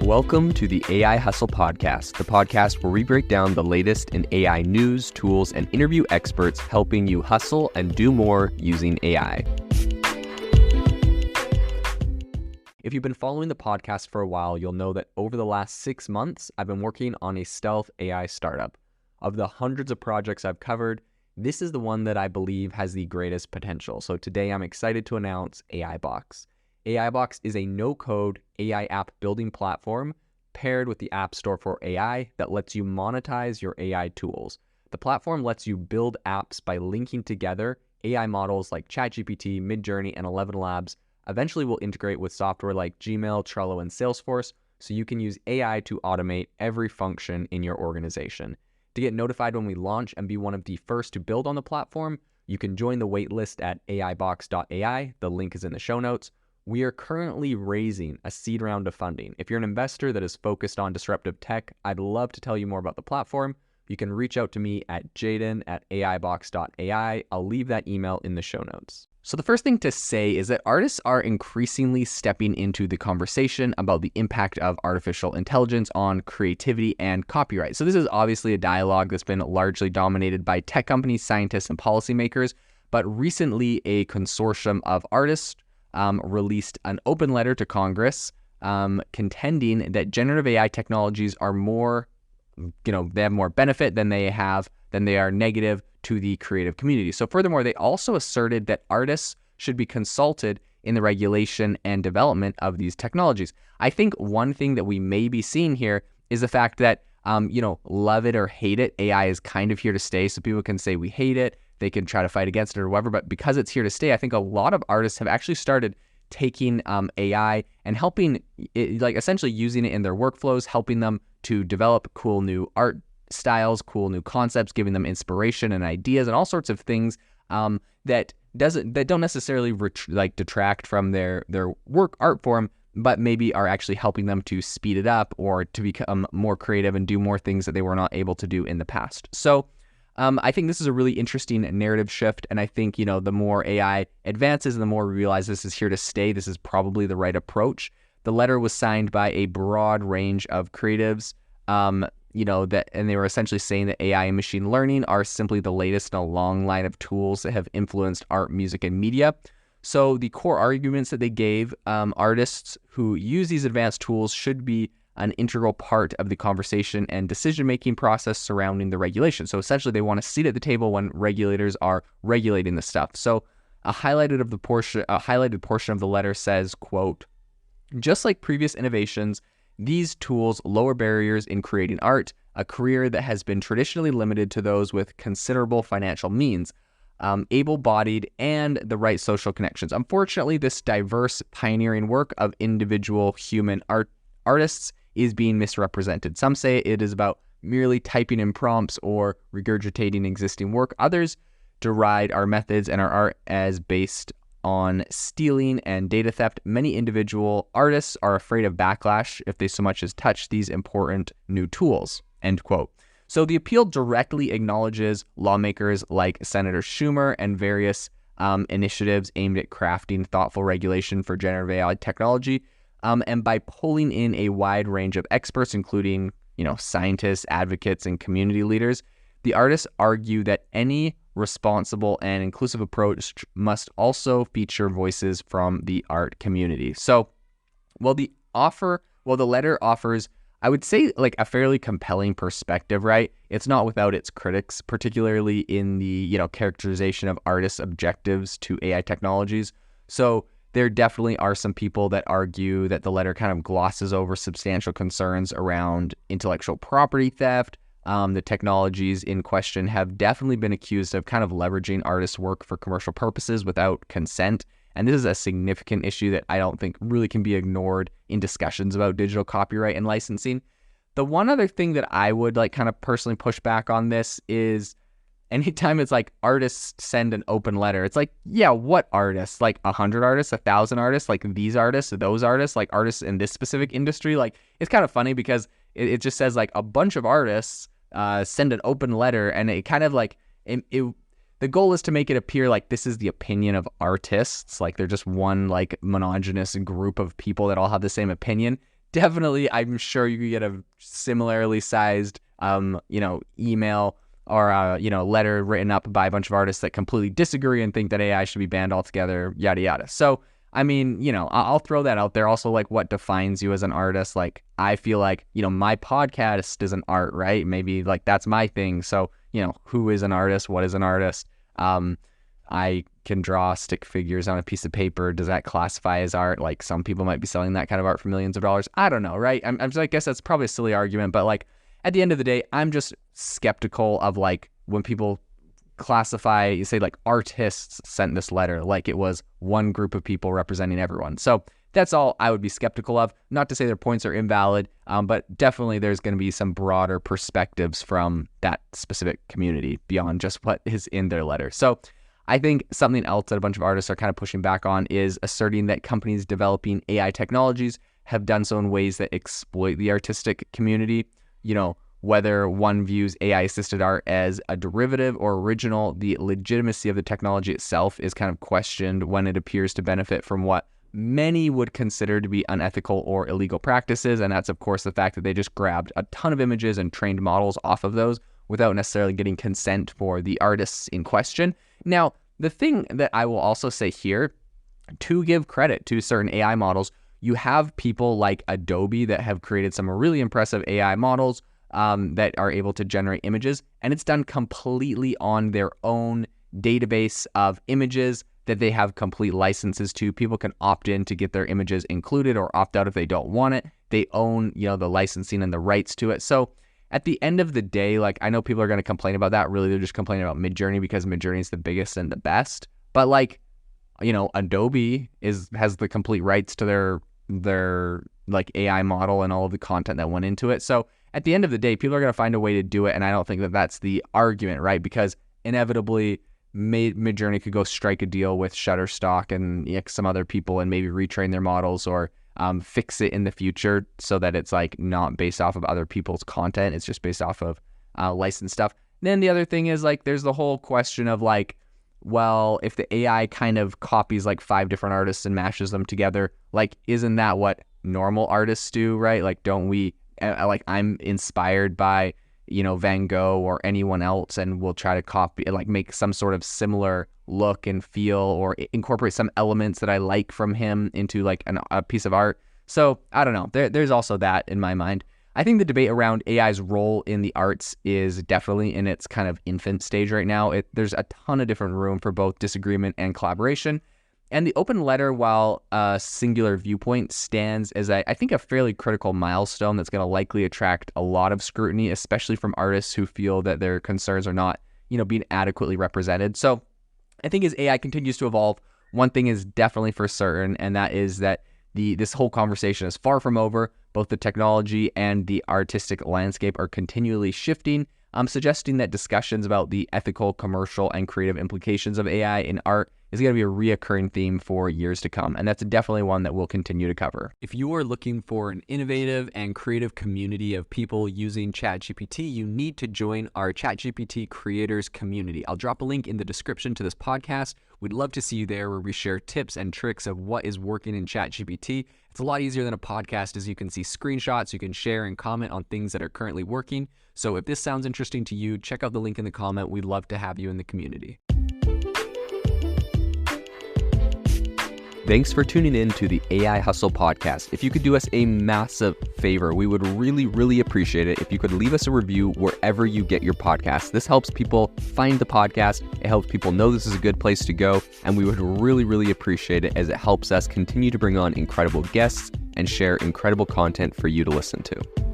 Welcome to the AI Hustle Podcast, the podcast where we break down the latest in AI news, tools, and interview experts helping you hustle and do more using AI. If you've been following the podcast for a while, you'll know that over the last 6 months, I've been working on a stealth AI startup. Of the hundreds of projects I've covered, this is the one that I believe has the greatest potential. So today I'm excited to announce AIBox. AIBox is a no-code AI app building platform paired with the App Store for AI that lets you monetize your AI tools. The platform lets you build apps by linking together AI models like ChatGPT, Midjourney, and 11 Labs. Eventually will integrate with software like Gmail, Trello, and Salesforce, so you can use AI to automate every function in your organization. To get notified when we launch and be one of the first to build on the platform, you can join the waitlist at aibox.ai. The link is in the show notes. We are currently raising a seed round of funding. If you're an investor that is focused on disruptive tech, I'd love to tell you more about the platform. You can reach out to me at jaden@aibox.ai. I'll leave that email in the show notes. So the first thing to say is that artists are increasingly stepping into the conversation about the impact of artificial intelligence on creativity and copyright. So this is obviously a dialogue that's been largely dominated by tech companies, scientists, and policymakers, but recently a consortium of artists released an open letter to Congress contending that generative AI technologies are more, they have more benefit than they are negative to the creative community. So furthermore, they also asserted that artists should be consulted in the regulation and development of these technologies. I think one thing that we may be seeing here is the fact that, love it or hate it, AI is kind of here to stay. So people can say we hate it, they can try to fight against it or whatever, but because it's here to stay, I think a lot of artists have actually started taking AI and helping it, essentially using it in their workflows, helping them to develop cool new art styles, cool new concepts, giving them inspiration and ideas and all sorts of things that don't necessarily detract from their art form, but maybe are actually helping them to speed it up or to become more creative and do more things that they were not able to do in the past. So I think this is a really interesting narrative shift, and I think, the more AI advances, the more we realize this is here to stay. This is probably the right approach. The letter was signed by a broad range of creatives, and they were essentially saying that AI and machine learning are simply the latest in a long line of tools that have influenced art, music, and media. So the core arguments that they gave, artists who use these advanced tools should be an integral part of the conversation and decision-making process surrounding the regulation. So essentially, they want a seat at the table when regulators are regulating the stuff. So a highlighted portion of the letter says, quote, "Just like previous innovations, these tools lower barriers in creating art, a career that has been traditionally limited to those with considerable financial means, able-bodied, and the right social connections. Unfortunately, this diverse, pioneering work of individual human artists is being misrepresented. Some say it is about merely typing in prompts or regurgitating existing work. Others deride our methods and our art as based on stealing and data theft. Many individual artists are afraid of backlash if they so much as touch these important new tools." End quote. So the appeal directly acknowledges lawmakers like Senator Schumer and various initiatives aimed at crafting thoughtful regulation for generative AI technology. And by pulling in a wide range of experts, including, scientists, advocates, and community leaders, the artists argue that any responsible and inclusive approach must also feature voices from the art community. So while the letter offers, I would say, a fairly compelling perspective, right? It's not without its critics, particularly in the, characterization of artists' objectives to AI technologies. So there definitely are some people that argue that the letter kind of glosses over substantial concerns around intellectual property theft. The technologies in question have definitely been accused of kind of leveraging artists' work for commercial purposes without consent. And this is a significant issue that I don't think really can be ignored in discussions about digital copyright and licensing. The one other thing that I would kind of personally push back on this is anytime it's artists send an open letter, it's yeah, what artists? 100 artists, 1,000 artists, these artists, those artists, artists in this specific industry. It's kind of funny because it just says a bunch of artists send an open letter, and it kind of the goal is to make it appear like this is the opinion of artists, they're just one monogenous group of people that all have the same opinion. definitely, I'm sure you could get a similarly sized, email or, letter written up by a bunch of artists that completely disagree and think that AI should be banned altogether, yada, yada. So, I mean, I'll throw that out there. Also, like, what defines you as an artist? Like, I feel like, my podcast is an art, right? Maybe, like, that's my thing. So, who is an artist? What is an artist? I can draw stick figures on a piece of paper. Does that classify as art? Like, some people might be selling that kind of art for millions of dollars. I don't know, right? I guess that's probably a silly argument, but, like, at the end of the day, I'm just skeptical of, like, when people classify, you say, like, artists sent this letter, like it was one group of people representing everyone. So that's all I would be skeptical of. Not to say their points are invalid, but definitely there's going to be some broader perspectives from that specific community beyond just what is in their letter. So I think something else that a bunch of artists are kind of pushing back on is asserting that companies developing AI technologies have done so in ways that exploit the artistic community. Whether one views AI-assisted art as a derivative or original, the legitimacy of the technology itself is kind of questioned when it appears to benefit from what many would consider to be unethical or illegal practices. And that's, of course, the fact that they just grabbed a ton of images and trained models off of those without necessarily getting consent for the artists in question. Now, the thing that I will also say here, to give credit to certain AI models, you have people like Adobe that have created some really impressive AI models that are able to generate images, and it's done completely on their own database of images that they have complete licenses to. People can opt in to get their images included or opt out if they don't want it. They own, the licensing and the rights to it. So at the end of the day, like, I know people are going to complain about that. Really, they're just complaining about Midjourney because Midjourney is the biggest and the best. But, like, Adobe has the complete rights to their like AI model and all of the content that went into it. So at the end of the day, people are going to find a way to do it, and I don't think that that's the argument, right? Because inevitably, Midjourney could go strike a deal with Shutterstock and some other people and maybe retrain their models or fix it in the future so that it's, like, not based off of other people's content. It's just based off of licensed stuff. And then the other thing is, like, there's the whole question of, like, well, if the AI kind of copies, like, 5 different artists and mashes them together, like, isn't that what normal artists do, right? Like, don't we... like, I'm inspired by, Van Gogh or anyone else, and we'll try to copy, like, make some sort of similar look and feel or incorporate some elements that I like from him into, like, a piece of art. So I don't know. There's also that in my mind. I think the debate around AI's role in the arts is definitely in its kind of infant stage right now. There's a ton of different room for both disagreement and collaboration. And the open letter, while a singular viewpoint, stands as, I think, a fairly critical milestone that's going to likely attract a lot of scrutiny, especially from artists who feel that their concerns are not, being adequately represented. So I think as AI continues to evolve, one thing is definitely for certain, and that is that this whole conversation is far from over. Both the technology and the artistic landscape are continually shifting, suggesting that discussions about the ethical, commercial, and creative implications of AI in art is going to be a reoccurring theme for years to come, and that's definitely one that we'll continue to cover. If you are looking for an innovative and creative community of people using ChatGPT, you need to join our ChatGPT creators community. I'll drop a link in the description to this podcast. We'd love to see you there, where we share tips and tricks of what is working in ChatGPT. It's a lot easier than a podcast, as you can see screenshots, you can share and comment on things that are currently working. So if this sounds interesting to you, check out the link in the comment. We'd love to have you in the community. Thanks for tuning in to the AI Hustle podcast. If you could do us a massive favor, we would really, really appreciate it if you could leave us a review wherever you get your podcasts. This helps people find the podcast. It helps people know this is a good place to go. And we would really, really appreciate it, as it helps us continue to bring on incredible guests and share incredible content for you to listen to.